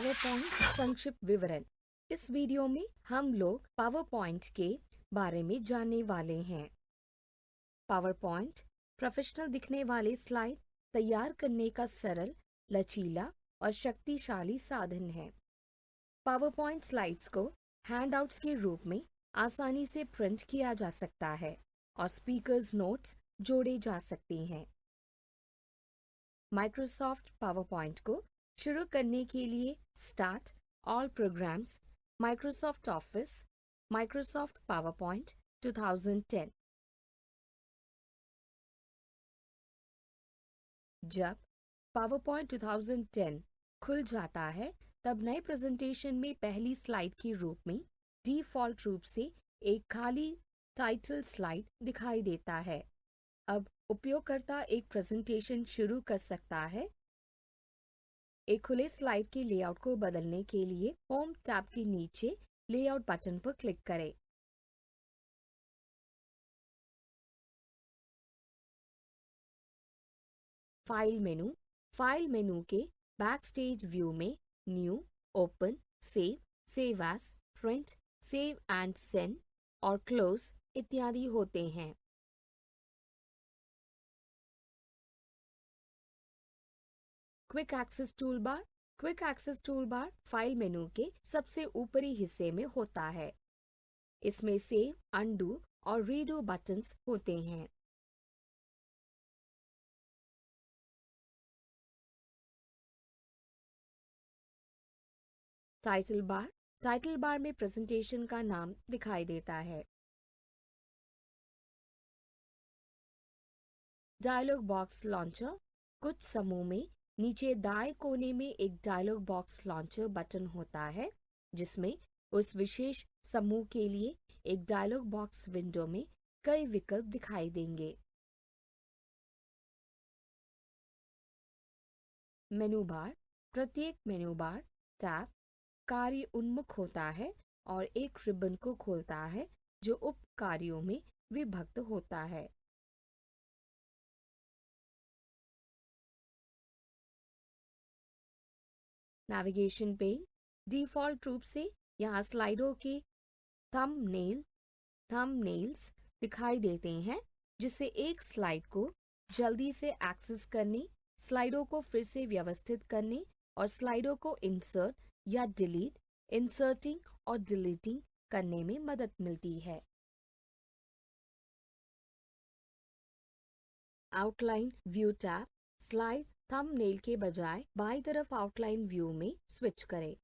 Power point संक्षिप्त विवरण। इस वीडियो में हम लोग पावर पॉइंट के बारे में जानने वाले हैं। पावर पॉइंट प्रोफेशनल दिखने वाले स्लाइड तैयार करने का सरल, लचीला और शक्तिशाली साधन है। पावर पॉइंट स्लाइड्स को हैंडआउट्स के रूप में आसानी से प्रिंट किया जा सकता है और स्पीकर्स नोट्स जोड़े जा सकते हैं। माइक्रोसॉफ्ट पावर पॉइंट को शुरू करने के लिए start, all programmes, Microsoft office, Microsoft power point 2010। जब पावर पॉइंट 2010 खुल जाता है तब नए प्रेजेंटेशन में पहली स्लाइड के रूप में डिफ़ॉल्ट रूप से एक खाली टाइटल स्लाइड दिखाई देता है। अब उपयोगकर्ता एक प्रेजेंटेशन शुरू कर सकता है। एक खुले स्लाइड के लेआउट को बदलने के लिए होम टैब के नीचे लेआउट बटन पर क्लिक करें। फाइल मेनू के बैकस्टेज व्यू में new, open, save as, print, save and send और क्लोज इत्यादि होते हैं। Quick access toolbar file menu के सबसे ऊपरी हिस्से में होता है। इसमें सेव, अनडू और रीडू बटन्स होते हैं। टाइटल बार में प्रेजेंटेशन का नाम दिखाई देता है। डायलॉग बॉक्स लॉन्चर कुछ समूह में नीचे दाएं कोने में एक डायलॉग बॉक्स लॉन्चर बटन होता है, जिसमें उस विशेष समूह के लिए एक डायलॉग बॉक्स विंडो में कई विकल्प दिखाई देंगे। मेनू बार प्रत्येक मेनू बार टैब कार्य उन्मुख होता है और एक रिबन को खोलता है जो उप कार्यों में विभक्त होता है। नेविगेशन पेन डिफ़ॉल्ट रूप से यहाँ स्लाइडों के थंबनेल्स दिखाई देते हैं, जिससे एक स्लाइड को जल्दी से एक्सेस करने, स्लाइडों को फिर से व्यवस्थित करने और स्लाइडों को इंसर्टिंग और डिलीटिंग करने में मदद मिलती है। Outline view tab slide thumbnail के बजाय बाईं तरफ आउटलाइन व्यू में स्विच करें।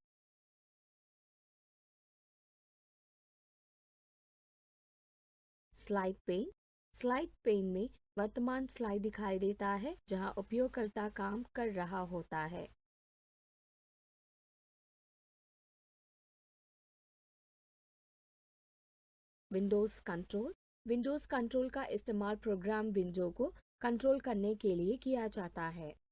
स्लाइड पेन में वर्तमान स्लाइड दिखाई देता है जहां उपयोगकर्ता काम कर रहा होता है। विंडोज कंट्रोल का इस्तेमाल प्रोग्राम विंडो को कंट्रोल करने के लिए किया जाता है।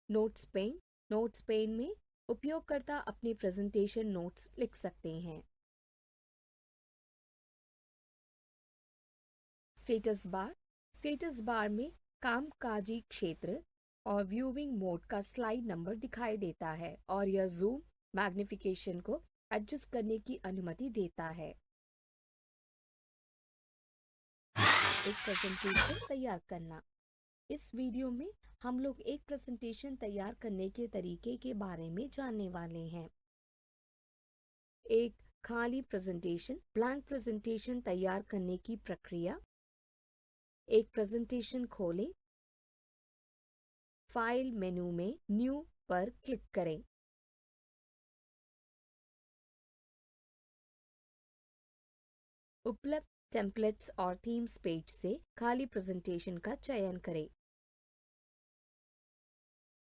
नोट्स पेन में उपयोगकर्ता अपने प्रेजेंटेशन नोट्स लिख सकते हैं। स्टेटस बार में कामकाजी क्षेत्र और व्यूइंग मोड का स्लाइड नंबर दिखाई देता है और यह जूम मैग्निफिकेशन को एडजस्ट करने की अनुमति देता है। एक प्रेजेंटेशन तैयार करना। इस वीडियो में हम लोग एक प्रेजेंटेशन तैयार करने के तरीके के बारे में जानने वाले हैं। एक खाली ब्लैंक प्रेजेंटेशन तैयार करने की प्रक्रिया। एक प्रेजेंटेशन खोलें। फाइल मेनू में न्यू पर क्लिक करें। उपलब्ध टेम्पलेट्स और थीम्स पेज से खाली प्रेजेंटेशन का चयन करें।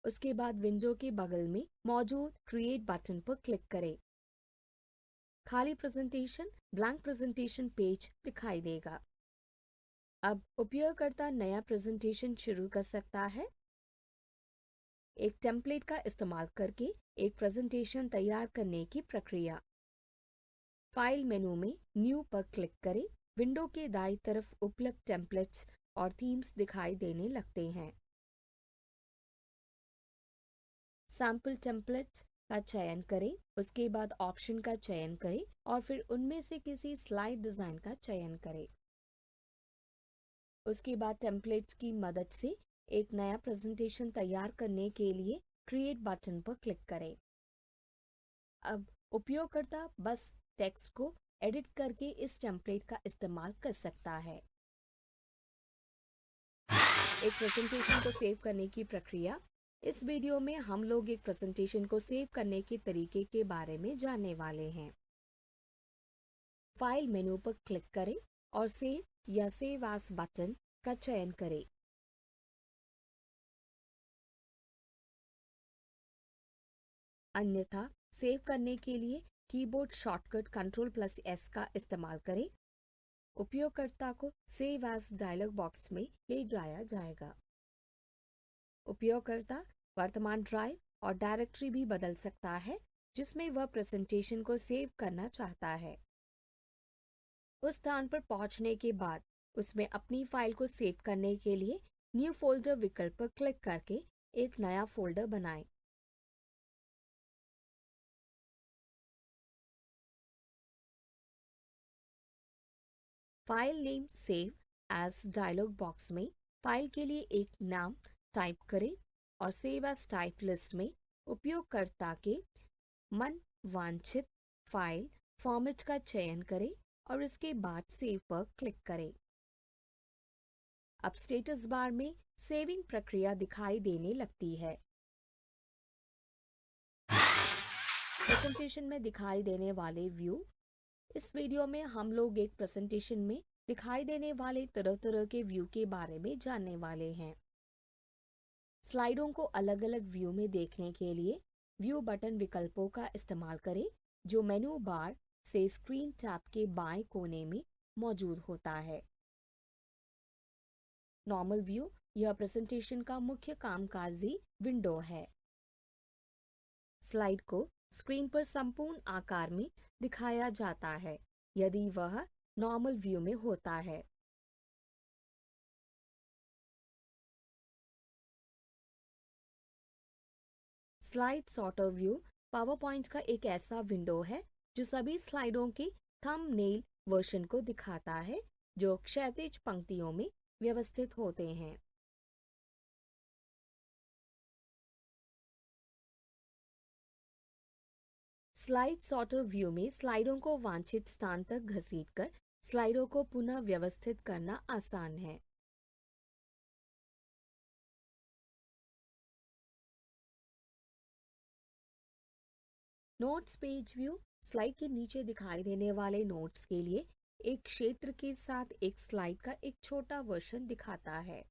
उसके बाद विंडो के बगल में मौजूद क्रिएट बटन पर क्लिक करें। खाली ब्लैंक प्रेजेंटेशन पेज दिखाई देगा। अब उपयोगकर्ता नया प्रेजेंटेशन शुरू कर सकता है। एक टेम्पलेट का इस्तेमाल करके एक प्रेजेंटेशन तैयार करने की प्रक्रिया। फाइल मेनू में न्यू पर क्लिक करें। विंडो के दाईं तरफ उपलब्ध टेम्पलेट्स और थीम्स दिखाई देने लगते हैं। सैम्पल टेम्पलेट्स का चयन करें, उसके बाद ऑप्शन का चयन करें और फिर उनमें से किसी स्लाइड डिज़ाइन का चयन करें। उसके बाद टेम्पलेट्स की मदद से एक नया प्रेजेंटेशन तैयार करने के लिए क्रिएट बटन पर क्लिक करें। अब उपयोगकर्ता बस टेक्स्ट को एडिट करके इस टेम्पलेट का इस्तेमाल कर सकता है। एक प्रेजेंटेशन को सेव करने की प्रक्रिया। इस वीडियो में हम लोग एक प्रेजेंटेशन को सेव करने के तरीके के बारे में जानने वाले हैं। फाइल मेनू पर क्लिक करें और सेव या सेव एज बटन का चयन करें। अन्यथा सेव करने के लिए कीबोर्ड शॉर्टकट Ctrl+S का इस्तेमाल करें। उपयोगकर्ता को सेव एज डायलॉग बॉक्स में ले जाया जाएगा। उपयोगकर्ता वर्तमान ड्राइव और डायरेक्टरी भी बदल सकता है जिसमें वह प्रेजेंटेशन को सेव करना चाहता है। उस स्थान पर पहुंचने के बाद उसमें अपनी फाइल को सेव करने के लिए न्यू फोल्डर विकल्प पर क्लिक करके एक नया फोल्डर बनाएं। File name save as dialog box में फाइल के लिए एक नाम टाइप करें और सेव एज टाइप लिस्ट में उपयोगकर्ता के मन वांछित फाइल फॉर्मेट का चयन करें और इसके बाद सेव पर क्लिक करें। अब स्टेटस बार में सेविंग प्रक्रिया दिखाई देने लगती है। प्रेजेंटेशन में दिखाई देने वाले व्यू। इस वीडियो में हम लोग एक प्रेजेंटेशन में दिखाई देने वाले तरह तरह के व्यू के बारे में जानने वाले हैं। स्लाइडों को अलग अलग व्यू में देखने के लिए व्यू बटन विकल्पों का इस्तेमाल करें जो मेनू बार से स्क्रीन टैब के बाएं कोने में मौजूद होता है। नॉर्मल व्यू यह प्रेजेंटेशन का मुख्य कामकाजी विंडो है। स्लाइड को स्क्रीन पर संपूर्ण आकार में दिखाया जाता है यदि वह नॉर्मल व्यू में होता है। स्लाइड सॉर्टर व्यू पावरपॉइंट का एक ऐसा विंडो है जो सभी स्लाइडों के थंबनेल वर्जन को दिखाता है जो क्षैतिज पंक्तियों में व्यवस्थित होते हैं। स्लाइड सॉर्टर व्यू में स्लाइडों को वांछित स्थान तक घसीटकर स्लाइडों को पुनः व्यवस्थित करना आसान है। नोट्स पेज व्यू स्लाइड के नीचे दिखाई देने वाले नोट्स के लिए एक क्षेत्र के साथ एक स्लाइड का एक छोटा वर्जन दिखाता है।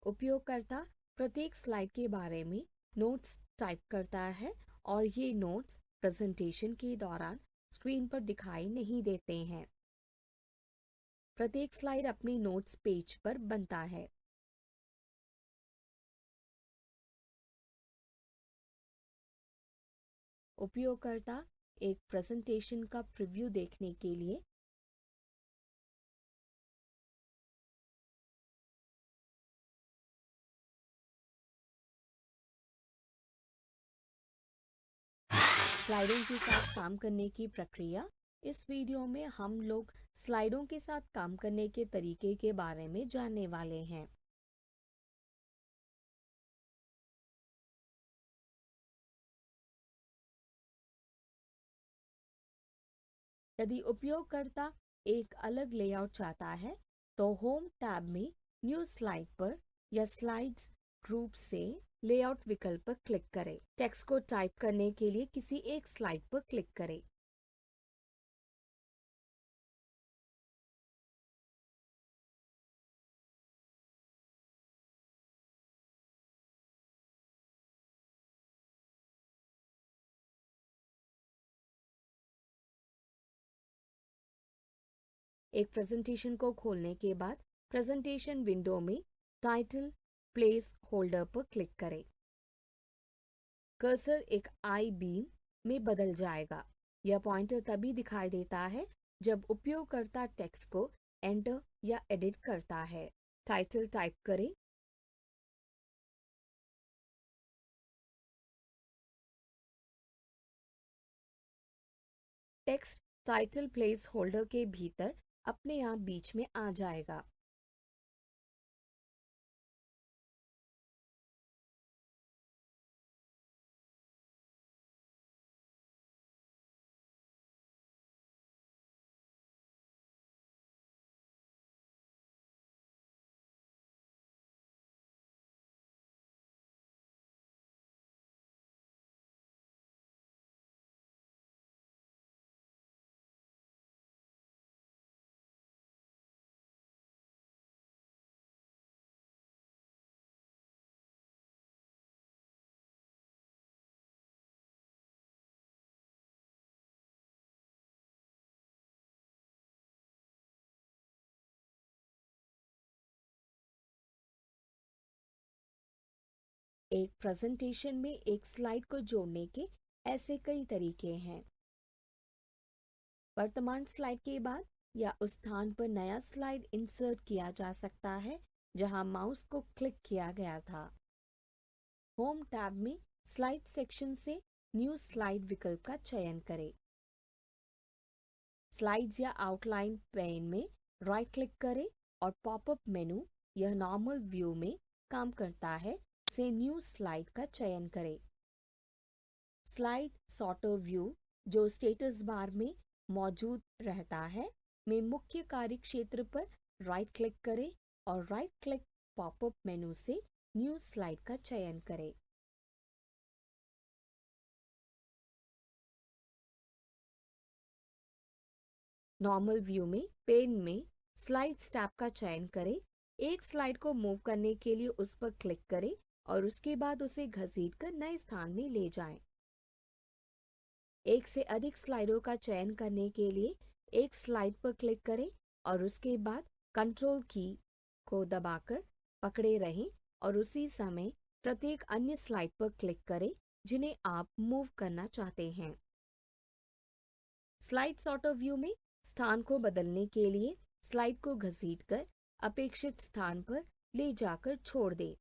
उपयोगकर्ता प्रत्येक स्लाइड के बारे में नोट्स टाइप करता है और ये नोट्स प्रेजेंटेशन के दौरान स्क्रीन पर दिखाई नहीं देते हैं। प्रत्येक स्लाइड अपनी नोट्स पेज पर बनता है। उपयोगकर्ता एक प्रेजेंटेशन का प्रीव्यू देखने के लिए स्लाइडों के साथ काम करने की प्रक्रिया। इस वीडियो में हम लोग स्लाइडों के साथ काम करने के तरीके के बारे में जानने वाले हैं। यदि उपयोगकर्ता एक अलग लेआउट चाहता है तो होम टैब में न्यू स्लाइड पर या स्लाइड्स ग्रुप से लेआउट विकल्प पर क्लिक करें। टेक्स्ट को टाइप करने के लिए किसी एक स्लाइड पर क्लिक करें। एक प्रेजेंटेशन को खोलने के बाद प्रेजेंटेशन विंडो में टाइटल प्लेस होल्डर पर क्लिक करें। कर्सर एक आई बीम में बदल जाएगा। यह पॉइंटर तभी दिखाई देता है जब उपयोगकर्ता टेक्स्ट को एंटर या एडिट करता है। टाइटल टाइप करें। टेक्स्ट टाइटल प्लेस होल्डर के भीतर अपने आप बीच में आ जाएगा। एक प्रेजेंटेशन में एक स्लाइड को जोड़ने के ऐसे कई तरीके हैं। वर्तमान स्लाइड के बाद या उस स्थान पर नया स्लाइड इंसर्ट किया जा सकता है जहां माउस को क्लिक किया गया था। होम टैब में स्लाइड सेक्शन से न्यू स्लाइड विकल्प का चयन करें। स्लाइड्स या आउटलाइन पैन में राइट क्लिक करें और पॉपअप मेनू यह नॉर्मल व्यू में काम करता है से न्यू स्लाइड का चयन करें। स्लाइड सॉर्टर व्यू जो स्टेटस बार में मौजूद रहता है में मुख्य कार्य क्षेत्र पर राइट क्लिक करें और राइट क्लिक पॉपअप मेनू से न्यू स्लाइड का चयन करें। नॉर्मल व्यू में पेन में स्लाइड्स टैब का चयन करें। एक स्लाइड को मूव करने के लिए उस पर क्लिक करें और उसके बाद उसे घसीटकर नए स्थान में ले जाएं। एक से अधिक स्लाइडों का चयन करने के लिए एक स्लाइड पर क्लिक करें और उसके बाद कंट्रोल की को दबाकर पकड़े रहें और उसी समय प्रत्येक अन्य स्लाइड पर क्लिक करें जिन्हें आप मूव करना चाहते हैं। स्लाइड सॉर्टर व्यू में स्थान को बदलने के लिए स्लाइड को घसीटकर अपेक्षित स्थान पर ले जाकर छोड़ दें।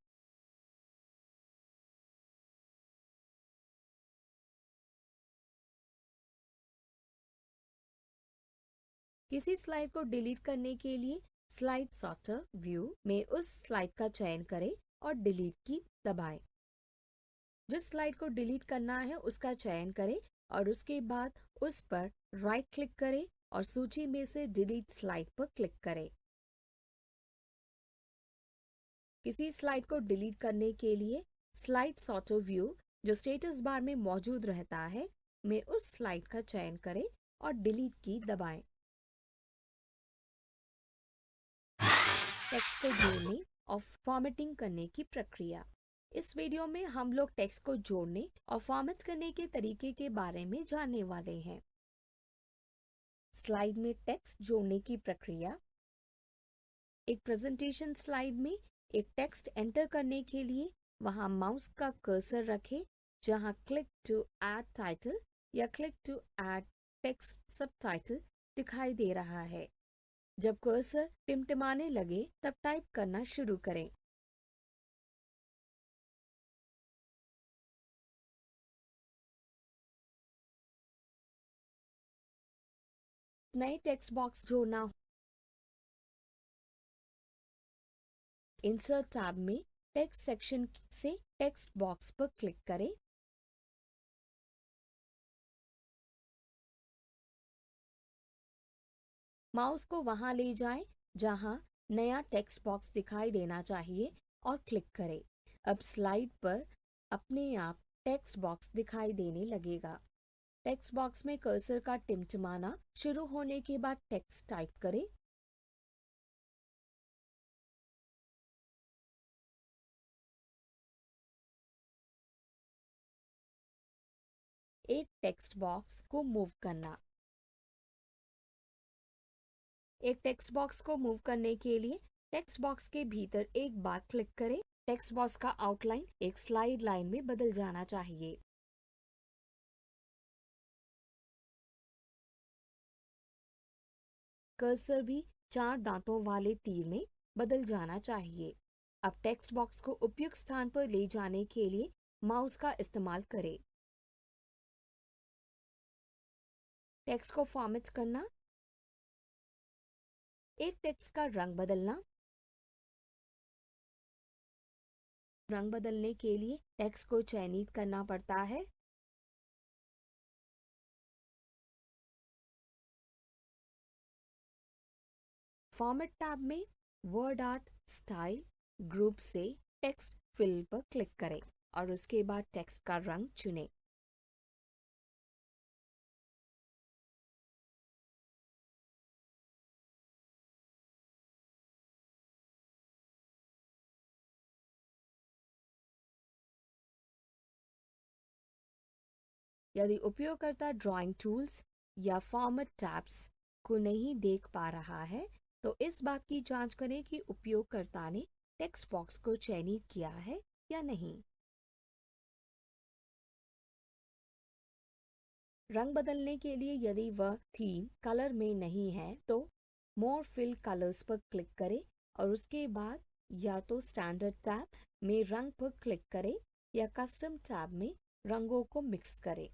किसी स्लाइड को डिलीट करने के लिए स्लाइड सॉर्टर व्यू में उस स्लाइड का चयन करें और डिलीट की दबाएं। जिस स्लाइड को डिलीट करना है उसका चयन करें और उसके बाद उस पर राइट क्लिक करें और सूची में से डिलीट स्लाइड पर क्लिक करें। किसी स्लाइड को डिलीट करने के लिए स्लाइड सॉर्टर व्यू जो स्टेटस बार में मौजूद रहता है में उस स्लाइड का चयन करें और डिलीट की दबाएं। टेक्स्ट को जोड़ने और फॉर्मेटिंग करने की प्रक्रिया। इस वीडियो में हम लोग टेक्स्ट को जोड़ने और फॉर्मेट करने के तरीके के बारे में जानने वाले हैं। स्लाइड में टेक्स्ट जोड़ने की प्रक्रिया। एक प्रेजेंटेशन स्लाइड में एक टेक्स्ट एंटर करने के लिए वहां माउस का कर्सर रखें जहां क्लिक टू ऐड टाइटल या click to add text subtitle दिखाई दे रहा है। जब कर्सर टिमटिमाने लगे तब टाइप करना शुरू करें। नए टेक्स्ट बॉक्स जोड़ना। इंसर्ट टैब में टेक्स्ट सेक्शन से टेक्स्ट बॉक्स पर क्लिक करें। माउस को वहां ले जाएं जहां नया टेक्स्ट बॉक्स दिखाई देना चाहिए और क्लिक करें। अब स्लाइड पर अपने आप टेक्स्ट बॉक्स दिखाई देने लगेगा। टेक्स्ट बॉक्स में कर्सर का टिमटिमाना शुरू होने के बाद टेक्स्ट टाइप करें। एक टेक्स्ट बॉक्स को मूव करना। एक टेक्स्ट बॉक्स को मूव करने के लिए टेक्स्ट बॉक्स के भीतर एक बार क्लिक करें। टेक्स्ट बॉक्स का आउटलाइन एक स्लाइड लाइन में बदल जाना चाहिए। कर्सर भी 4 दांतों वाले तीर में बदल जाना चाहिए। अब टेक्स्ट बॉक्स को उपयुक्त स्थान पर ले जाने के लिए माउस का इस्तेमाल करें। टेक्स्ट को फॉर्मेट करना, एक टेक्स्ट का रंग बदलना। रंग बदलने के लिए टेक्स्ट को चयनित करना पड़ता है। फॉर्मेट टैब में वर्ड आर्ट स्टाइल ग्रुप से टेक्स्ट फिल पर क्लिक करें और उसके बाद टेक्स्ट का रंग चुनें। यदि उपयोगकर्ता ड्राइंग टूल्स या फॉर्मेट टैब्स को नहीं देख पा रहा है, तो इस बात की जांच करें कि उपयोगकर्ता ने टेक्स्ट बॉक्स को चयनित किया है या नहीं। रंग बदलने के लिए यदि वह थीम कलर में नहीं है, तो मोर फिल कलर्स पर क्लिक करें और उसके बाद या तो स्टैंडर्ड टैब में रंग पर क्लिक करें या कस्टम टैब में रंगों को मिक्स करें।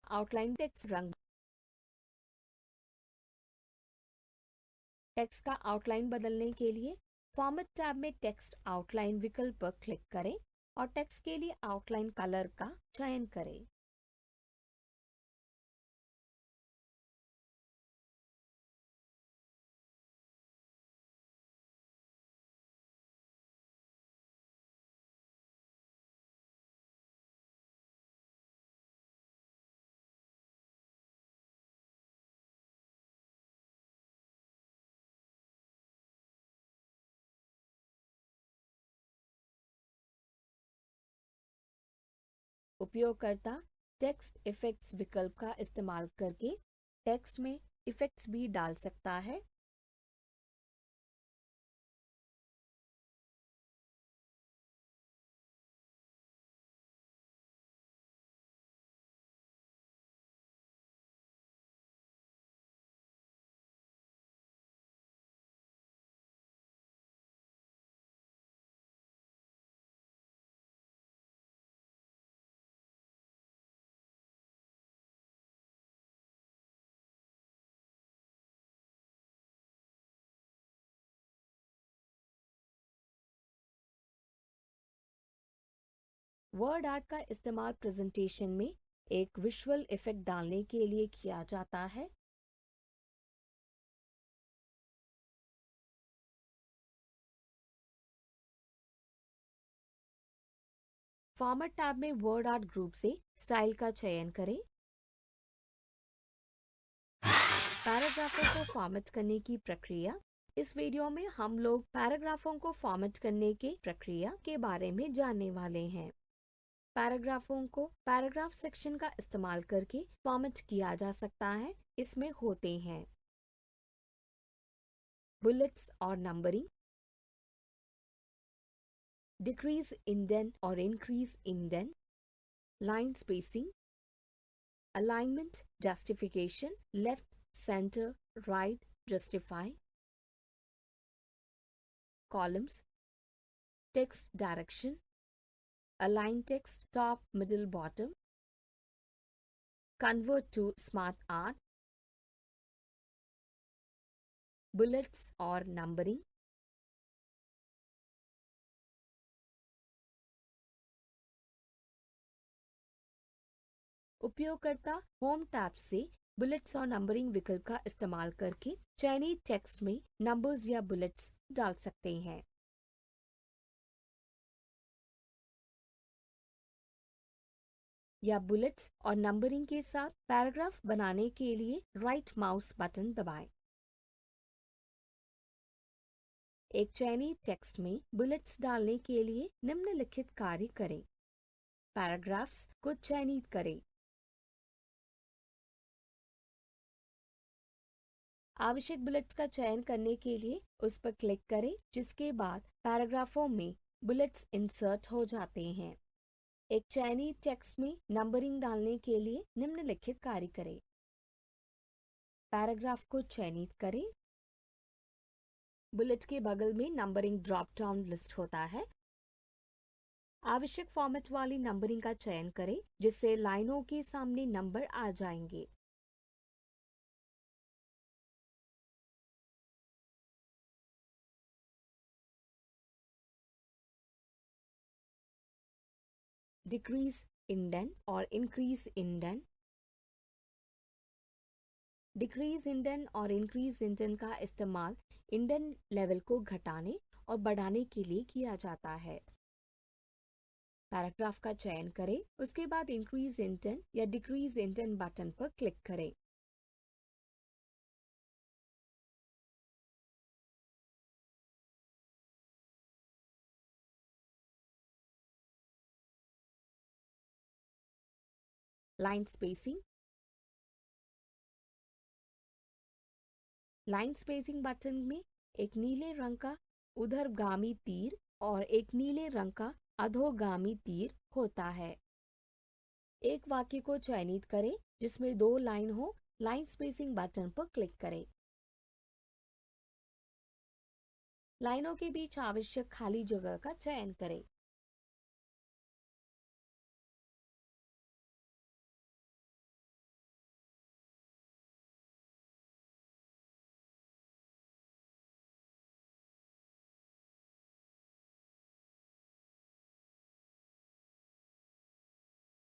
आउटलाइन टेक्स्ट रंग। टेक्स्ट का आउटलाइन बदलने के लिए फॉर्मेट टैब में टेक्स्ट आउटलाइन विकल्प पर क्लिक करें और टेक्स्ट के लिए आउटलाइन कलर का चयन करें। उपयोगकर्ता टेक्स्ट इफेक्ट्स विकल्प का इस्तेमाल करके टेक्स्ट में इफेक्ट्स भी डाल सकता है। वर्ड आर्ट का इस्तेमाल प्रेजेंटेशन में एक विजुअल इफेक्ट डालने के लिए किया जाता है। फॉर्मेट टैब में वर्ड आर्ट ग्रुप से स्टाइल का चयन करें। पैराग्राफों को फॉर्मेट करने की प्रक्रिया। इस वीडियो में हम लोग पैराग्राफों को फॉर्मेट करने के प्रक्रिया के बारे में जानने वाले हैं। पैराग्राफों को पैराग्राफ सेक्शन का इस्तेमाल करके फॉर्मेट किया जा सकता है। इसमें होते हैं बुलेट्स और नंबरिंग, डिक्रीज इंडेंट और increase indent, line spacing, alignment, justification, left, centre, right, justify, columns, text direction, align text top, middle, bottom, convert to smart art, bullets और numbering, उपयोगकर्ता होम टैब से बुलेट्स और numbering विकल्प का इस्तेमाल करके चयनित टेक्स्ट में नंबर्स या बुलेट्स डाल सकते हैं। या बुलेट्स और नंबरिंग के साथ पैराग्राफ बनाने के लिए राइट माउस बटन दबाएं। एक चयनित टेक्स्ट में बुलेट्स डालने के लिए निम्नलिखित कार्य करें। पैराग्राफ्स को चयनित करें। आवश्यक बुलेट्स का चयन करने के लिए उस पर क्लिक करें, जिसके बाद पैराग्राफों में बुलेट्स इंसर्ट हो जाते हैं। एक चयनित टेक्स्ट में नंबरिंग डालने के लिए निम्नलिखित कार्य करें। पैराग्राफ को चयनित करें। बुलेट के बगल में नंबरिंग ड्रॉप डाउन लिस्ट होता है। आवश्यक फॉर्मेट वाली नंबरिंग का चयन करें, जिससे लाइनों के सामने नंबर आ जाएंगे। डिक्रीज इंडेंट और इंक्रीज इंडेंट। डिक्रीज इंडेंट और इंक्रीज इंडेंट का इस्तेमाल इंडेंट लेवल को घटाने और बढ़ाने के लिए किया जाता है। पैराग्राफ का चयन करें, उसके बाद इंक्रीज इंडेंट या डिक्रीज इंडेंट बटन पर क्लिक करें। Line spacing. Line spacing button में एक नीले रंग का ऊर्ध्वगामी तीर और एक नीले रंग का अधोगामी तीर होता है। एक वाक्य को चयनित करें जिसमें 2 लाइन हो। लाइन स्पेसिंग बटन पर क्लिक करें। लाइनों के बीच आवश्यक खाली जगह का चयन करें।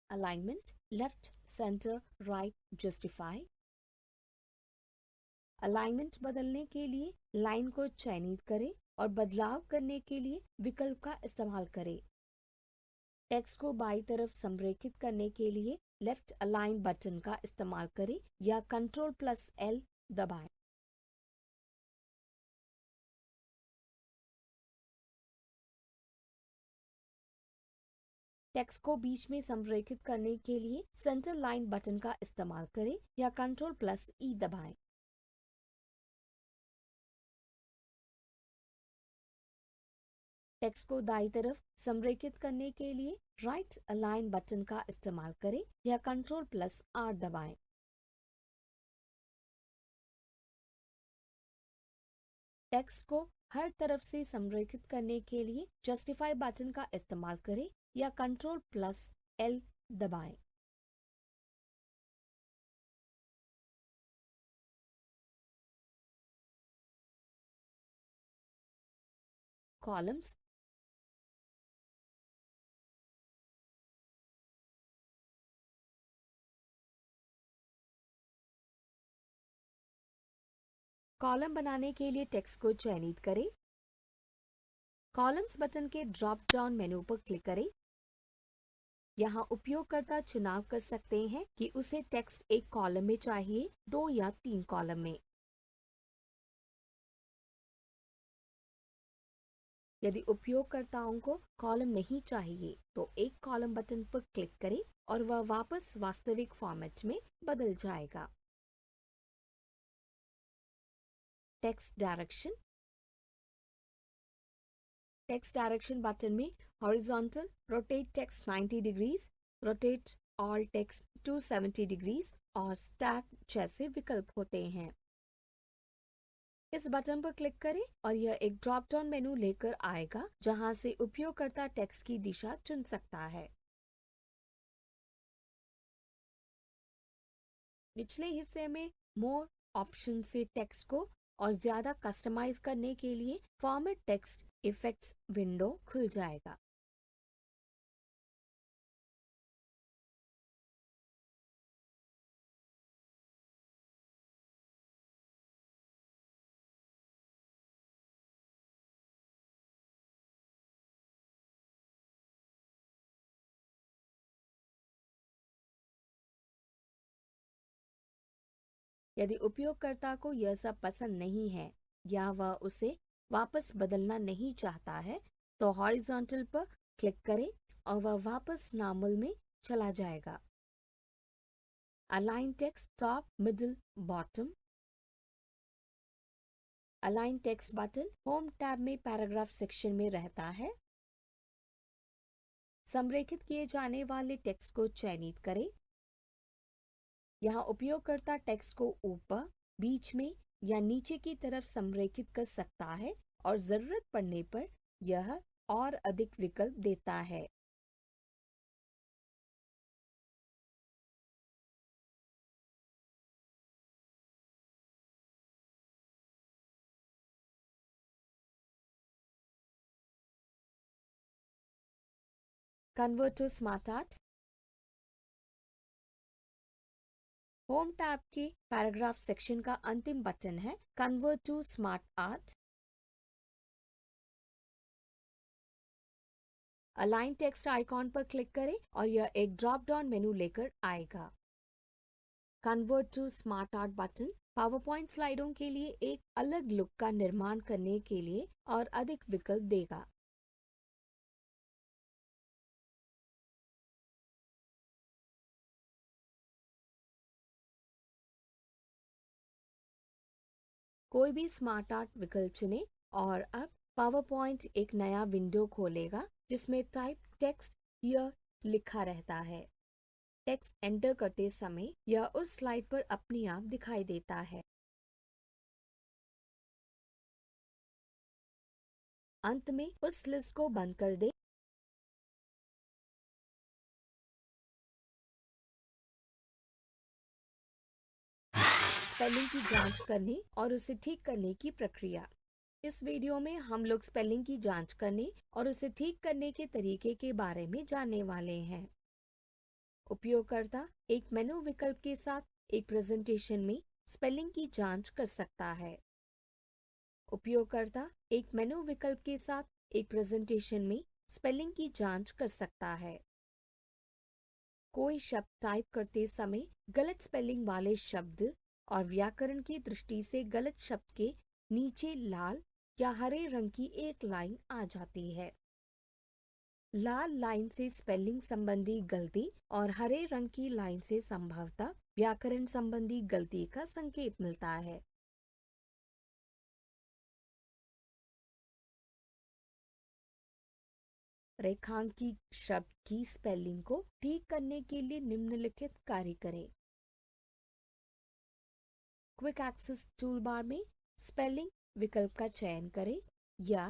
Alignment left, centre, right, justify. Alignment बदलने के लिए लाइन को चयनित करें और बदलाव करने के लिए विकल्प का इस्तेमाल करें। टेक्स्ट को बाईं तरफ संरेखित करने के लिए लेफ्ट अलाइन बटन का इस्तेमाल करें या Ctrl+L दबाएं। टेक्स्ट को बीच में संरेखित करने के लिए सेंटर लाइन बटन का इस्तेमाल करें या Ctrl+E दबाएं। टेक्स्ट को दाईं तरफ संरेखित करने के लिए राइट अलाइन बटन का इस्तेमाल करें या Ctrl+R दबाएं। टेक्स्ट को हर तरफ से संरेखित करने के लिए जस्टिफाई बटन का इस्तेमाल करें या Ctrl+L दबाएं। कॉलम्स। कॉलम बनाने के लिए टेक्स्ट को चयनित करें। कॉलम्स बटन के ड्रॉप डाउन मेनू पर क्लिक करें। यहाँ उपयोगकर्ता चुनाव कर सकते हैं कि उसे टेक्स्ट एक कॉलम में चाहिए, 2 या 3 कॉलम में। यदि उपयोगकर्ताओं को कॉलम नहीं चाहिए तो एक कॉलम बटन पर क्लिक करें और वह वापस वास्तविक फॉर्मेट में बदल जाएगा। Text direction. Text direction button में horizontal, rotate text 90 degrees, rotate all text 270 degrees और स्टैक जैसे विकल्प होते हैं। इस बटन पर क्लिक करें और यह एक ड्रॉप डाउन मेनू लेकर आएगा जहां से उपयोगकर्ता टेक्स्ट की दिशा चुन सकता है। निचले हिस्से में मोर ऑप्शन से टेक्स्ट को और ज्यादा कस्टमाइज करने के लिए फॉर्मेट टेक्स्ट इफेक्ट्स विंडो खुल जाएगा। यदि उपयोगकर्ता को यह सब पसंद नहीं है या वह उसे वापस बदलना नहीं चाहता है तो हॉरिजॉन्टल पर क्लिक करें और वह वापस नॉर्मल में चला जाएगा। Align text top, middle, bottom. Align text button home tab में पैराग्राफ सेक्शन में रहता है। संरेखित किए जाने वाले टेक्स्ट को चयनित करें। यहाँ उपयोगकर्ता टेक्स्ट को ऊपर, बीच में या नीचे की तरफ संरेखित कर सकता है और जरूरत पड़ने पर यह और अधिक विकल्प देता है। Convert to smart art. Home tab के पैराग्राफ सेक्शन का अंतिम बटन है convert to smart art. Align text icon पर क्लिक करें और यह एक ड्रॉप डाउन मेनू लेकर आएगा। Convert to smart art button PowerPoint स्लाइडों के लिए एक अलग लुक का निर्माण करने के लिए और अधिक विकल्प देगा। कोई भी स्मार्ट आर्ट विकल्प चुनें और अब पावरपॉइंट एक नया विंडो खोलेगा जिसमें टाइप टेक्स्ट हियर लिखा रहता है। टेक्स्ट एंटर करते समय यह उस स्लाइड पर अपने आप दिखाई देता है। अंत में उस लिस्ट को बंद कर दें। स्पेलिंग की जांच करने और उसे ठीक करने की प्रक्रिया। इस वीडियो में हम लोग स्पेलिंग की जांच करने और उसे ठीक करने के तरीके के बारे में जानने वाले हैं। उपयोगकर्ता एक मेनू विकल्प के साथ एक प्रेजेंटेशन में स्पेलिंग की जांच कर सकता है। उपयोगकर्ता एक मेनू विकल्प के साथ एक प्रेजेंटेशन में स्पेलिंग की जांच कर सकता है। कोई शब्द टाइप करते समय गलत स्पेलिंग वाले शब्द और व्याकरण की दृष्टि से गलत शब्द के नीचे लाल या हरे रंग की एक लाइन आ जाती है। लाल लाइन से स्पेलिंग संबंधी गलती और हरे रंग की लाइन से संभवतः व्याकरण संबंधी गलती का संकेत मिलता है। रेखांकित शब्द की स्पेलिंग को ठीक करने के लिए निम्नलिखित कार्य करें। क्विक एक्सेस टूलबार में स्पेलिंग विकल्प का चयन करें या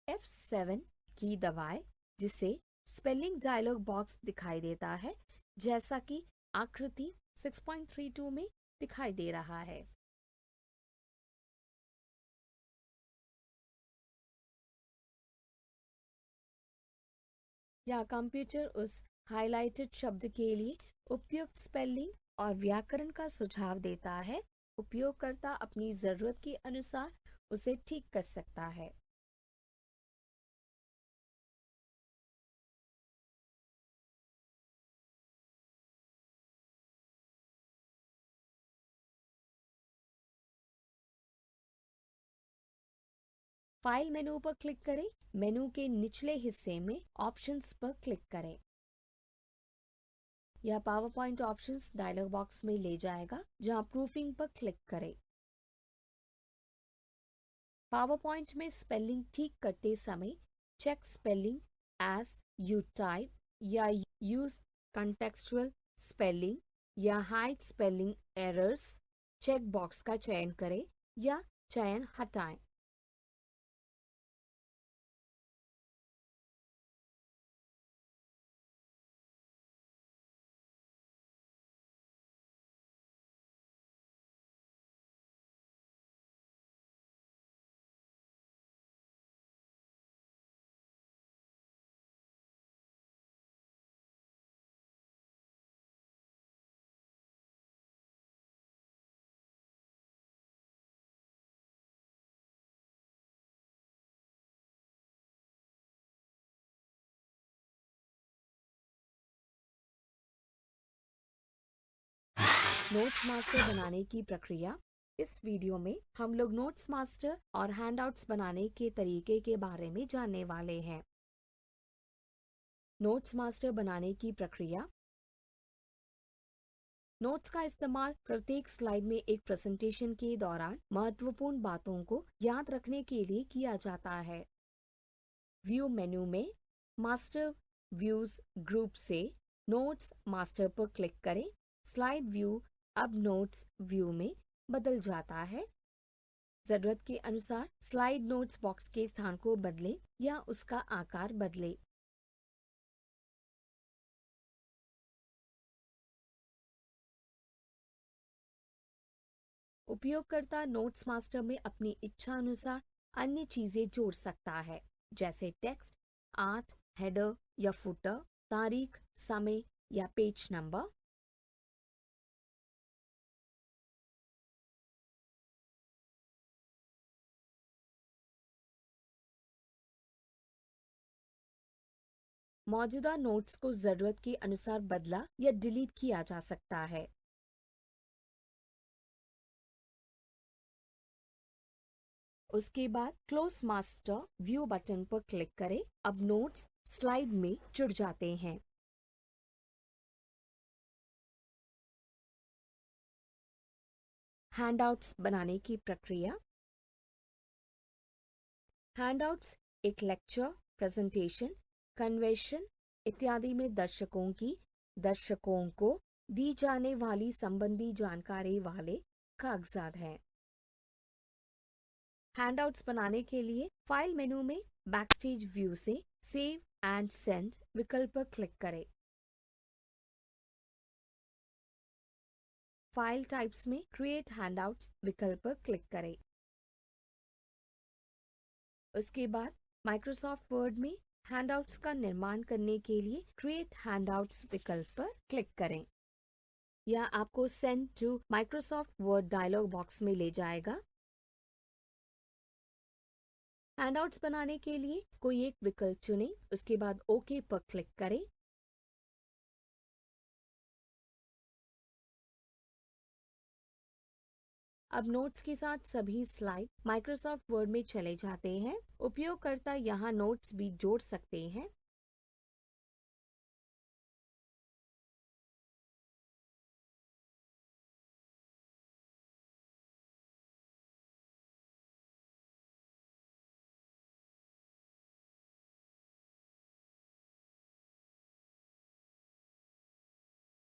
F7 की दबाएं, जिससे स्पेलिंग डायलॉग बॉक्स दिखाई देता है जैसा कि आकृति 6.32 में दिखाई दे रहा है। या कंप्यूटर उस हाइलाइटेड शब्द के लिए उपयुक्त स्पेलिंग और व्याकरण का सुझाव देता है। उपयोगकर्ता अपनी जरूरत के अनुसार उसे ठीक कर सकता है। फाइल मेनू पर क्लिक करें। मेनू के निचले हिस्से में ऑप्शंस पर क्लिक करें। यह पावरपॉइंट ऑप्शंस डायलॉग बॉक्स में ले जाएगा जहां प्रूफिंग पर क्लिक करें। पावरपॉइंट में स्पेलिंग ठीक करते समय check spelling as you type या यूज कंटेक्चुअल स्पेलिंग या hide spelling errors check box का चयन करें या चयन हटाएं। नोट्स मास्टर बनाने की प्रक्रिया। इस वीडियो में हम लोग नोट्स मास्टर और हैंडआउट्स बनाने के तरीके के बारे में जानने वाले हैं। नोट्स मास्टर बनाने की प्रक्रिया। नोट्स का इस्तेमाल प्रत्येक स्लाइड में एक प्रेजेंटेशन के दौरान महत्वपूर्ण बातों को याद रखने के लिए किया जाता है। व्यू मेन्यू में मास्टर व्यूज ग्रुप से नोट्स मास्टर पर क्लिक करें। स्लाइड व्यू अब नोट्स व्यू में बदल जाता है। जरूरत के अनुसार स्लाइड नोट्स बॉक्स के स्थान को बदलें या उसका आकार बदलें। उपयोगकर्ता नोट्स मास्टर में अपनी इच्छा अनुसार अन्य चीजें जोड़ सकता है, जैसे टेक्स्ट, आर्ट, हेडर या फुटर, तारीख, समय या पेज नंबर। मौजूदा नोट्स को जरूरत के अनुसार बदला या डिलीट किया जा सकता है। उसके बाद क्लोज मास्टर व्यू बटन पर क्लिक करें। अब नोट्स स्लाइड में जुड़ जाते हैं। हैंडआउट्स बनाने की प्रक्रिया। हैंडआउट्स एक लेक्चर, प्रेजेंटेशन, कन्वेंशन इत्यादि में दर्शकों को दी जाने वाली संबंधी जानकारी वाले कागजात हैं। हैंडआउट्स बनाने के लिए फाइल मेनू में बैकस्टेज व्यू से सेव एंड सेंड विकल्प पर क्लिक करें। फाइल टाइप्स में क्रिएट हैंडआउट्स विकल्प पर क्लिक करें। उसके बाद माइक्रोसॉफ्ट वर्ड में हैंडआउट्स का निर्माण करने के लिए क्रिएट हैंडआउट्स विकल्प पर क्लिक करें। यह आपको send to Microsoft Word dialog box में ले जाएगा। हैंडआउट्स बनाने के लिए कोई एक विकल्प चुनें, उसके बाद ओके पर क्लिक करें। अब नोट्स के साथ सभी स्लाइड माइक्रोसॉफ्ट वर्ड में चले जाते हैं। उपयोगकर्ता यहाँ नोट्स भी जोड़ सकते हैं।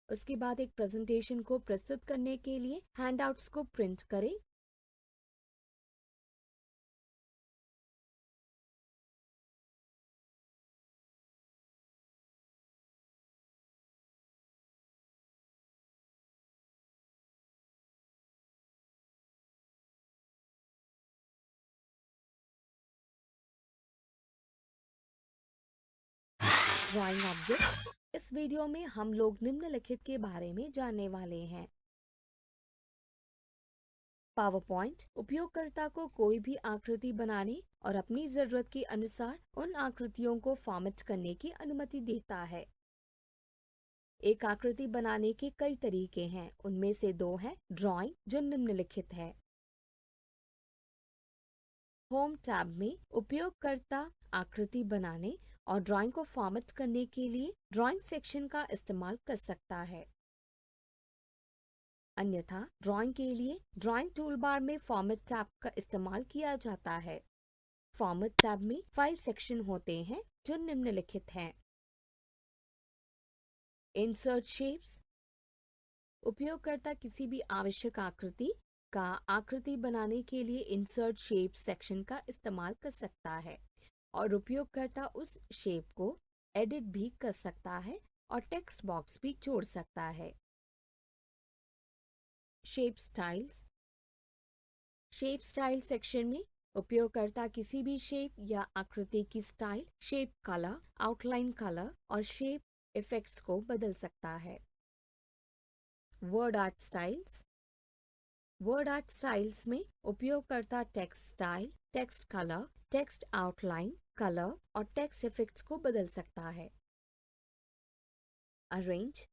उसके बाद एक प्रेजेंटेशन को प्रस्तुत करने के लिए हैंडआउट्स को प्रिंट करें। Drawing objects. इस वीडियो में हम लोग निम्नलिखित के बारे में जानने वाले हैं। पावर पॉइंट उपयोगकर्ता को कोई भी आकृति बनाने और अपनी जरूरत के अनुसार उन आकृतियों को फॉर्मेट करने की अनुमति देता है। एक आकृति बनाने के कई तरीके हैं, उनमें से दो हैं ड्राइंग, जो निम्नलिखित है। होम टैब में उपयोगकर्ता आकृति बनाने और ड्राइंग को फॉर्मेट करने के लिए ड्राइंग सेक्शन का इस्तेमाल कर सकता है। अन्यथा ड्राइंग के लिए ड्राइंग टूलबार में फॉर्मेट टैब का इस्तेमाल किया जाता है। फॉर्मेट टैब में 5 सेक्शन होते हैं, जो निम्नलिखित हैं। Insert shapes. उपयोगकर्ता किसी भी आवश्यक आकृति का आकृति बनाने के लिए इंसर्ट शेप सेक्शन का इस्तेमाल कर सकता है और उपयोगकर्ता उस शेप को एडिट भी कर सकता है और टेक्स्ट बॉक्स भी जोड़ सकता है। Shape styles. Shape style section में उपयोगकर्ता किसी भी शेप या आकृति की style, shape colour, outline colour और शेप इफेक्ट्स को बदल सकता है। Word art styles. Word art styles में उपयोगकर्ता text style, text colour, text outline colour और टेक्स्ट इफेक्ट्स को बदल सकता है। अरेंज।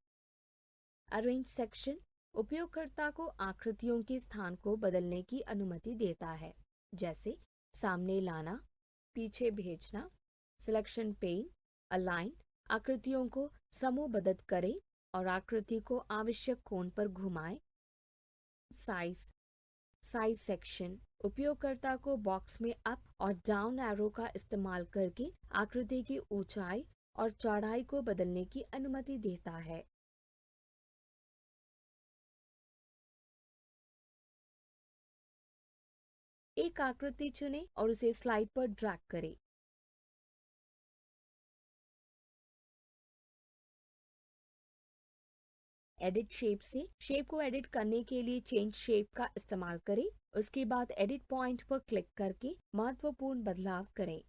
अरेंज सेक्शन उपयोगकर्ता को आकृतियों के स्थान को बदलने की अनुमति देता है, जैसे सामने लाना, पीछे भेजना, सिलेक्शन पेन, अलाइन, आकृतियों को समूहबद्ध करें और आकृति को आवश्यक कोण पर घुमाएं। साइज साइज सेक्शन उपयोगकर्ता को बॉक्स में अप और डाउन एरो का इस्तेमाल करके आकृति की ऊंचाई और चौड़ाई को बदलने की अनुमति देता है। एक आकृति चुनें और उसे स्लाइड पर ड्रैग करें। एडिट शेप से शेप को एडिट करने के लिए चेंज शेप का इस्तेमाल करें। उसके बाद एडिट पॉइंट पर क्लिक करके महत्वपूर्ण बदलाव करें।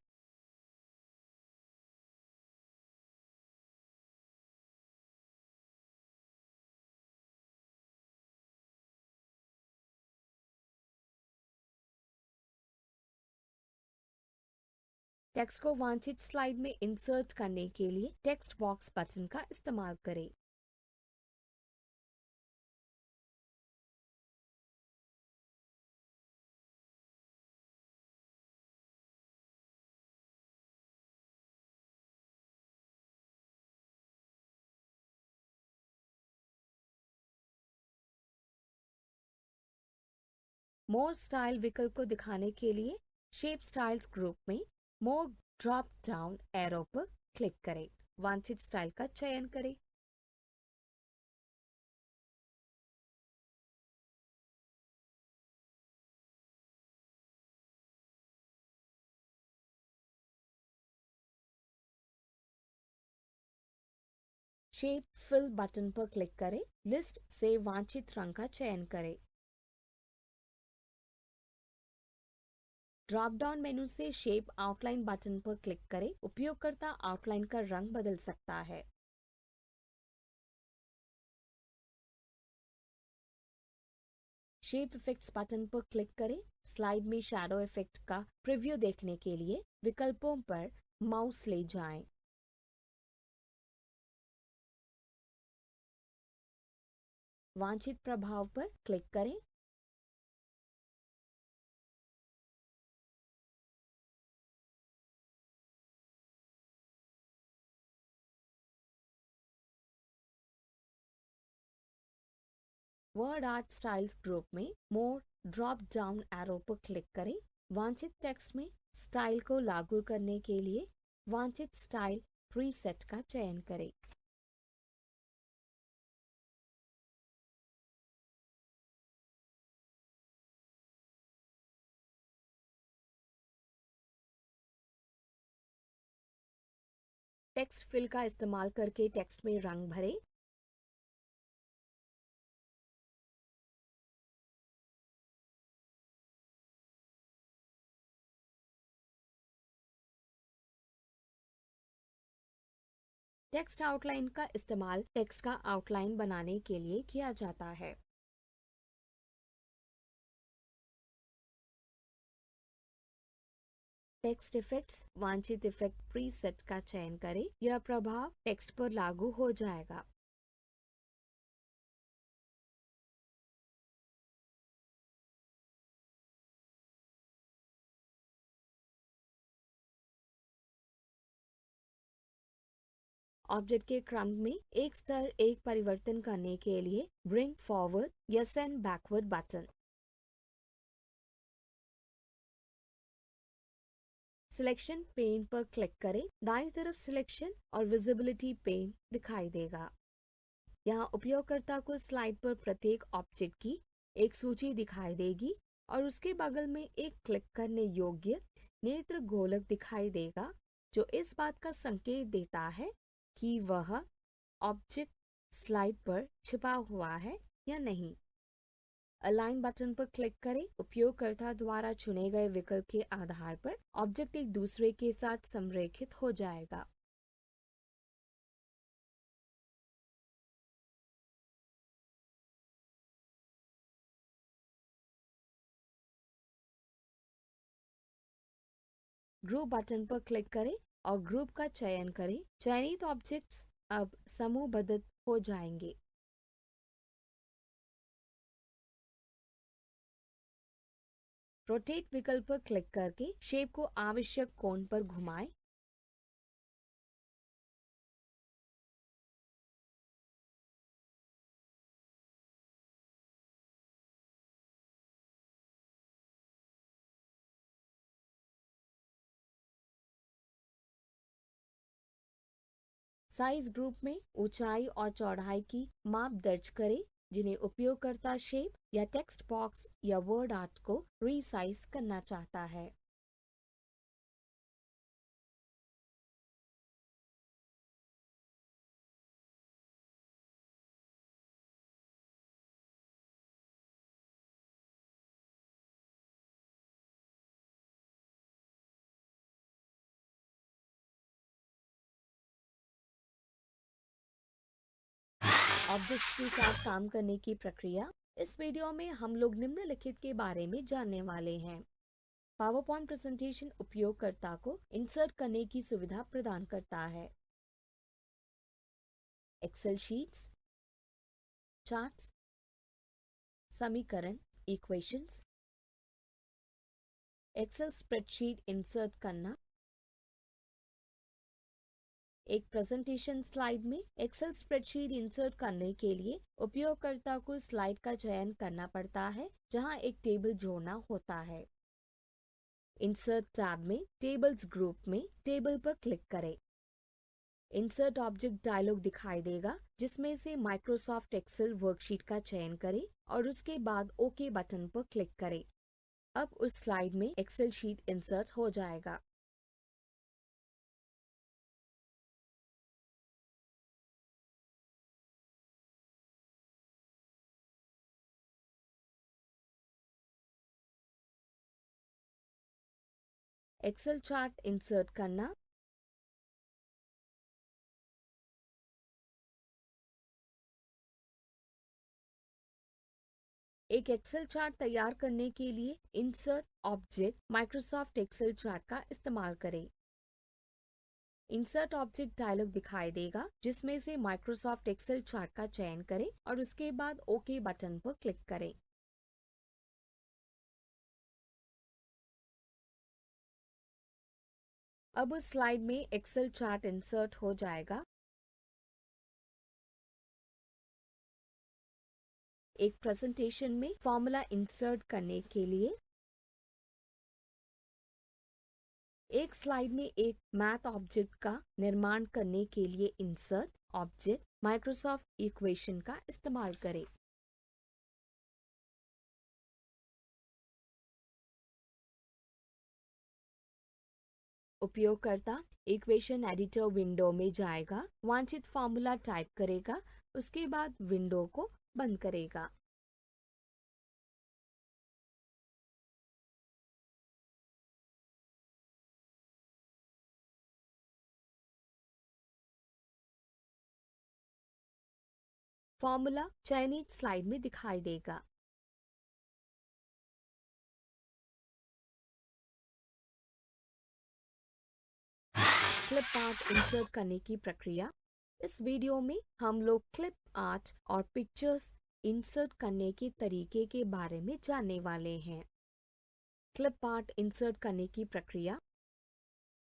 टेक्स्ट को वांछित स्लाइड में इंसर्ट करने के लिए टेक्स्ट बॉक्स बटन का इस्तेमाल करें। मोर स्टाइल विकल्प को दिखाने के लिए शेप स्टाइल्स ग्रुप में मोर ड्रॉप डाउन एरो पर क्लिक करें। वांछित स्टाइल का चयन करें। शेप फिल बटन पर क्लिक करें। लिस्ट से वांछित रंग का चयन करें। ड्रॉप डाउन मेनू से शेप आउटलाइन बटन पर क्लिक करें। उपयोगकर्ता आउटलाइन का रंग बदल सकता है। शेप इफेक्ट्स बटन पर क्लिक करें। स्लाइड में शैडो इफेक्ट का प्रीव्यू देखने के लिए विकल्पों पर माउस ले जाएं। वांछित प्रभाव पर क्लिक करें। वर्ड आर्ट स्टाइल्स ग्रुप में मोर ड्रॉप डाउन एरो पर क्लिक करें। वांछित टेक्स्ट में स्टाइल को लागू करने के लिए वांछित स्टाइल प्रीसेट का चयन करें। टेक्स्ट फिल का इस्तेमाल करके टेक्स्ट में रंग भरें। टेक्स्ट आउटलाइन का इस्तेमाल टेक्स्ट का आउटलाइन बनाने के लिए किया जाता है। टेक्स्ट इफेक्ट्स वांछित इफेक्ट प्रीसेट का चयन करें। यह प्रभाव टेक्स्ट पर लागू हो जाएगा। ऑब्जेक्ट के क्रम में एक स्तर एक परिवर्तन करने के लिए ब्रिंग फॉरवर्ड या send backward button. Selection pen पर क्लिक करें। दाईं तरफ सिलेक्शन और विजिबिलिटी पेन दिखाई देगा। यहाँ उपयोगकर्ता को स्लाइड पर प्रत्येक ऑब्जेक्ट की एक सूची दिखाई देगी और उसके बगल में एक क्लिक करने योग्य नेत्र गोलक दिखाई देगा, जो इस बात का संकेत देता है कि वह ऑब्जेक्ट स्लाइड पर छिपा हुआ है या नहीं। अलाइन बटन पर क्लिक करें। उपयोगकर्ता द्वारा चुने गए विकल्प के आधार पर ऑब्जेक्ट एक दूसरे के साथ संरेखित हो जाएगा। ग्रुप बटन पर क्लिक करें और ग्रुप का चयन करें। चयनित ऑब्जेक्ट्स अब समूहबद्ध हो जाएंगे। रोटेट विकल्प पर क्लिक करके शेप को आवश्यक कोण पर घुमाएं। साइज ग्रुप में ऊंचाई और चौड़ाई की माप दर्ज करें जिन्हें उपयोगकर्ता शेप या टेक्स्ट बॉक्स या वर्ड आर्ट को रीसाइज करना चाहता है। ऑब्जेक्ट्स के साथ काम करने की प्रक्रिया। इस वीडियो में हम लोग निम्नलिखित के बारे में जानने वाले हैं। पावर पॉइंट प्रेजेंटेशन उपयोगकर्ता को इंसर्ट करने की सुविधा प्रदान करता है। एक्सेल शीट्स, चार्ट्स, समीकरण, इक्वेशंस, एक्सेल स्प्रेडशीट इंसर्ट करना। एक प्रेजेंटेशन स्लाइड में एक्सेल स्प्रेडशीट इंसर्ट करने के लिए उपयोगकर्ता को स्लाइड का चयन करना पड़ता है जहां एक टेबल जोड़ना होता है। इंसर्ट टैब में टेबल्स ग्रुप में टेबल पर क्लिक करें। इंसर्ट ऑब्जेक्ट डायलॉग दिखाई देगा जिसमें से माइक्रोसॉफ्ट एक्सेल वर्कशीट का चयन करें और उसके बाद ओके बटन पर क्लिक करें। अब उस स्लाइड में एक्सेल शीट इंसर्ट हो जाएगा। एक्सेल चार्ट इंसर्ट करना। एक एक्सेल चार्ट तैयार करने के लिए insert object Microsoft Excel chart का इस्तेमाल करें। इंसर्ट ऑब्जेक्ट डायलॉग दिखाई देगा जिसमें से माइक्रोसॉफ्ट एक्सेल चार्ट का चयन करें और उसके बाद ओके बटन पर क्लिक करें। अब उस स्लाइड में एक्सेल चार्ट इंसर्ट हो जाएगा। एक प्रेजेंटेशन में फॉर्मूला इंसर्ट करने के लिए एक स्लाइड में एक मैथ ऑब्जेक्ट का निर्माण करने के लिए इंसर्ट ऑब्जेक्ट माइक्रोसॉफ्ट इक्वेशन का इस्तेमाल करें। उपयोगकर्ता इक्वेशन एडिटर विंडो में जाएगा, वांछित फॉर्मूला टाइप करेगा, उसके बाद विंडो को बंद करेगा। फॉर्मूला चयनित स्लाइड में दिखाई देगा। क्लिप आर्ट इंसर्ट करने की प्रक्रिया। इस वीडियो में हम लोग क्लिप आर्ट और पिक्चर्स इंसर्ट करने के तरीके के बारे में जानने वाले हैं। क्लिप आर्ट इंसर्ट करने की प्रक्रिया।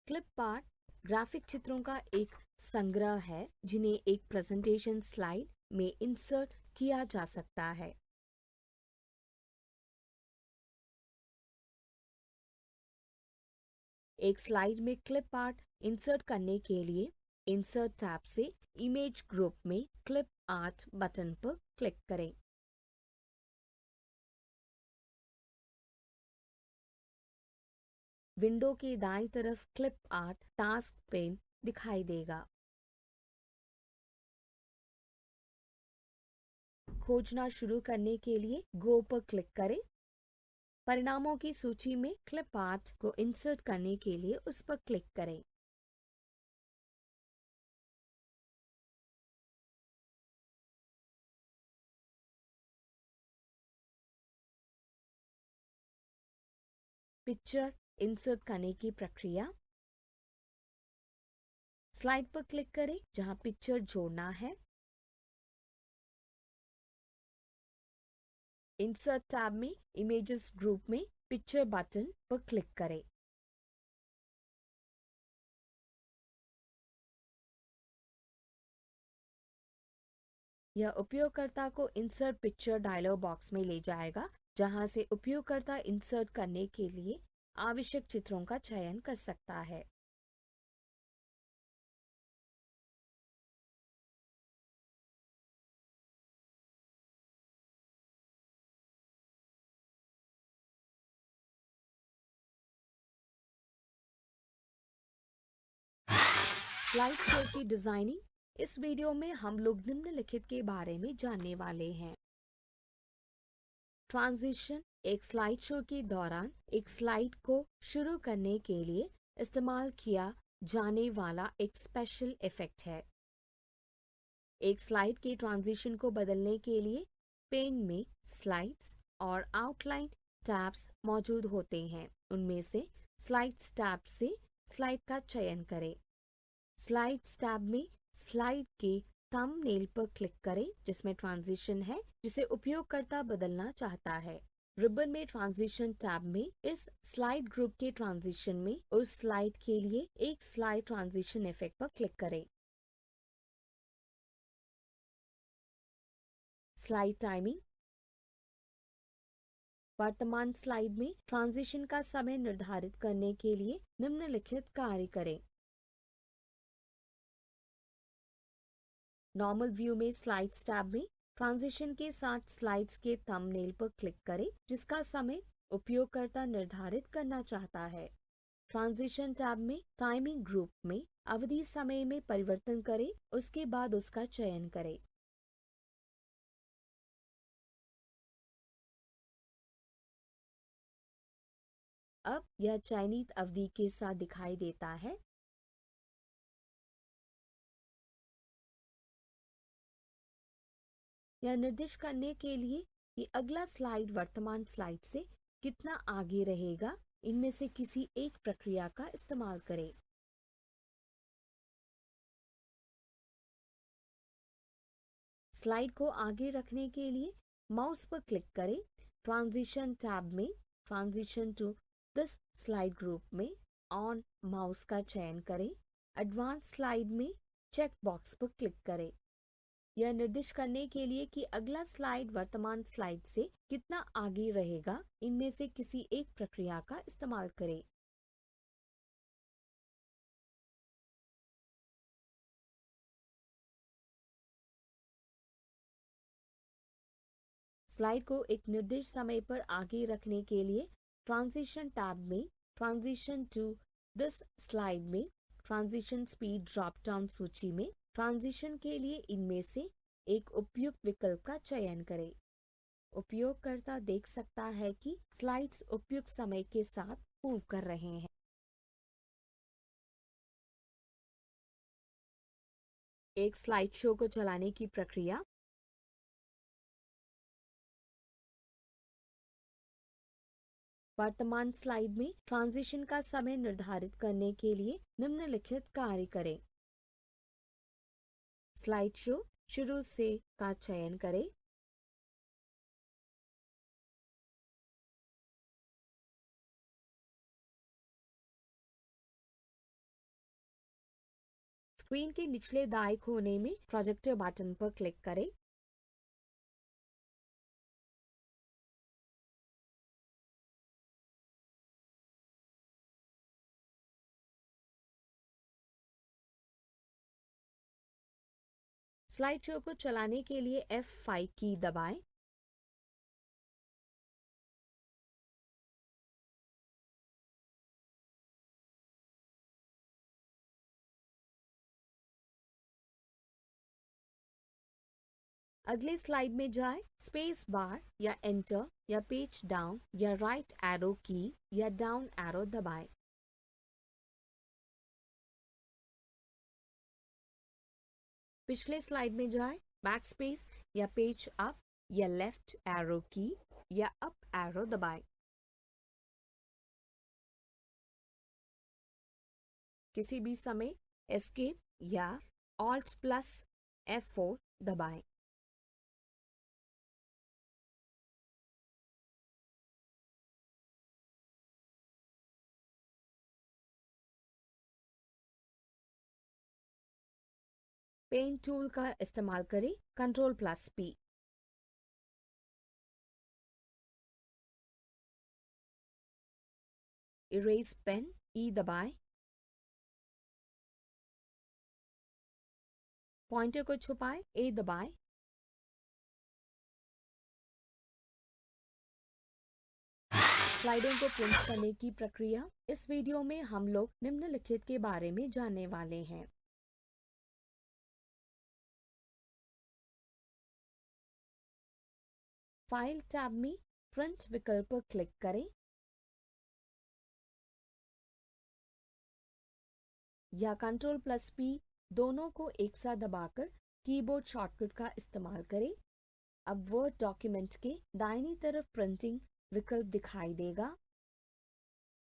क्लिप आर्ट ग्राफिक चित्रों का एक संग्रह है जिन्हें एक प्रेजेंटेशन स्लाइड में इंसर्ट किया जा सकता है। एक स्लाइड में क्लिप आर्ट इंसर्ट करने के लिए इंसर्ट टैब से इमेज ग्रुप में क्लिप आर्ट बटन पर क्लिक करें। विंडो के दाईं तरफ क्लिप आर्ट टास्क पेन दिखाई देगा। खोजना शुरू करने के लिए गो पर क्लिक करें। परिणामों की सूची में क्लिप आर्ट को इंसर्ट करने के लिए उस पर क्लिक करें। पिक्चर इंसर्ट करने की प्रक्रिया। स्लाइड पर क्लिक करें जहां पिक्चर जोड़ना है। इंसर्ट टैब में इमेजेस ग्रुप में पिक्चर बटन पर क्लिक करें। यह उपयोगकर्ता को इंसर्ट पिक्चर डायलॉग बॉक्स में ले जाएगा, जहां से उपयोगकर्ता इंसर्ट करने के लिए आवश्यक चित्रों का चयन कर सकता है। स्लाइड शो की डिजाइनिंग। इस वीडियो में हम लोग निम्नलिखित के बारे में जानने वाले हैं। ट्रांजिशन एक स्लाइड शो के दौरान एक स्लाइड को शुरू करने के लिए इस्तेमाल किया जाने वाला एक स्पेशल इफेक्ट है। एक स्लाइड के ट्रांजिशन को बदलने के लिए पेन में स्लाइड्स और आउटलाइन टैब्स मौजूद होते हैं। उनमें से स्लाइड्स टैब से स्लाइड का चयन करें। स्लाइड्स टैब में स्लाइड के थंबनेल पर क्लिक करें जिसमें ट्रांजिशन है जिसे उपयोगकर्ता बदलना चाहता है। रिबन में ट्रांजिशन टैब में इस स्लाइड ग्रुप के ट्रांजिशन में उस स्लाइड के लिए एक स्लाइड ट्रांजिशन इफेक्ट पर क्लिक करें। Slide timing. वर्तमान स्लाइड में ट्रांजिशन का समय निर्धारित करने के लिए निम्नलिखित कार्य करें। नॉर्मल व्यू में स्लाइड्स टैब में ट्रांजिशन के साथ स्लाइड्स के थंबनेल पर क्लिक करें जिसका समय उपयोगकर्ता निर्धारित करना चाहता है। ट्रांजिशन टैब में टाइमिंग ग्रुप में अवधि समय में परिवर्तन करें, उसके बाद उसका चयन करें। अब यह चयनित अवधि के साथ दिखाई देता है। यह निर्दिष्ट करने के लिए कि अगला स्लाइड वर्तमान स्लाइड से कितना आगे रहेगा, इनमें से किसी एक प्रक्रिया का इस्तेमाल करें। स्लाइड को आगे रखने के लिए माउस पर क्लिक करें। ट्रांजिशन टैब में transition to this slide group में ऑन माउस का चयन करें। एडवांस स्लाइड में चेक बॉक्स पर क्लिक करें। यह निर्दिष्ट करने के लिए कि अगला स्लाइड वर्तमान स्लाइड से कितना आगे रहेगा, इनमें से किसी एक प्रक्रिया का इस्तेमाल करें। स्लाइड को एक निर्दिष्ट समय पर आगे रखने के लिए ट्रांजिशन टैब में ट्रांजिशन टू दिस स्लाइड में ट्रांजिशन स्पीड ड्रॉप डाउन सूची में ट्रांजिशन के लिए इनमें से एक उपयुक्त विकल्प का चयन करें। उपयोगकर्ता देख सकता है कि स्लाइड्स उपयुक्त समय के साथ मूव कर रहे हैं। एक स्लाइड शो को चलाने की प्रक्रिया। वर्तमान स्लाइड में ट्रांजिशन का समय निर्धारित करने के लिए निम्नलिखित कार्य करें। स्लाइड शो शुरू से का चयन करें। स्क्रीन के निचले दाएं कोने में प्रोजेक्टर बटन पर क्लिक करें। स्लाइड शो को चलाने के लिए F5 की दबाएं। अगले स्लाइड में जाएं। स्पेस बार या एंटर या पेज डाउन या राइट एरो की या डाउन एरो दबाएं। पिछले स्लाइड में जाएं। बैकस्पेस या पेज अप या लेफ्ट एरो की या अप एरो दबाएं। किसी भी समय एस्केप या ऑल्ट प्लस F4 दबाएं। पेन टूल का इस्तेमाल करें, Ctrl+P। इरेज पेन, E दबाएं। पॉइंटर को छुपाएं, A दबाएं। स्लाइडों को प्रिंट करने की प्रक्रिया। इस वीडियो में हम लोग निम्नलिखित के बारे में जानने वाले हैं। फाइल टैब में प्रिंट विकल्प पर क्लिक करें या Ctrl+P दोनों को एक साथ दबाकर कीबोर्ड शॉर्टकट का इस्तेमाल करें। अब वर्ड डॉक्यूमेंट के दाहिनी तरफ प्रिंटिंग विकल्प दिखाई देगा।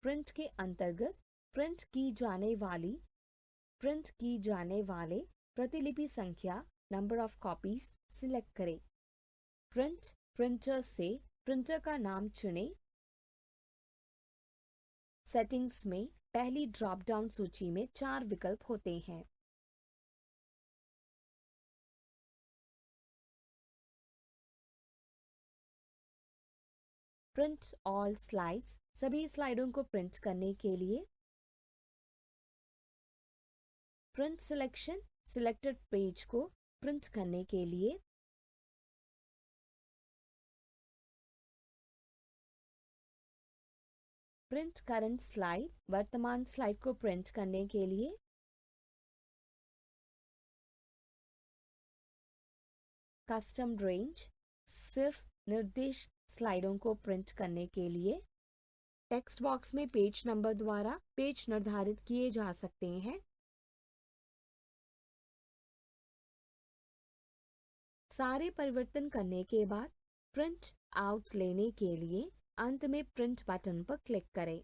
प्रिंट के अंतर्गत प्रिंट की जाने वाले प्रतिलिपि संख्या नंबर ऑफ कॉपीज सिलेक्ट करें। प्रिंट प्रिंटर से प्रिंटर का नाम चुनें। सेटिंग्स में पहली ड्रॉप डाउन सूची में 4 विकल्प होते हैं। प्रिंट ऑल स्लाइड्स, सभी स्लाइडों को प्रिंट करने के लिए। प्रिंट सिलेक्शन, सिलेक्टेड पेज को प्रिंट करने के लिए। प्रिंट करंट स्लाइड, वर्तमान स्लाइड को प्रिंट करने के लिए। कस्टम रेंज, सिर्फ निर्दिष्ट स्लाइडों को प्रिंट करने के लिए। टेक्स्ट बॉक्स में पेज नंबर द्वारा पेज निर्धारित किए जा सकते हैं। सारे परिवर्तन करने के बाद प्रिंट आउट लेने के लिए अंत में प्रिंट बटन पर क्लिक करें।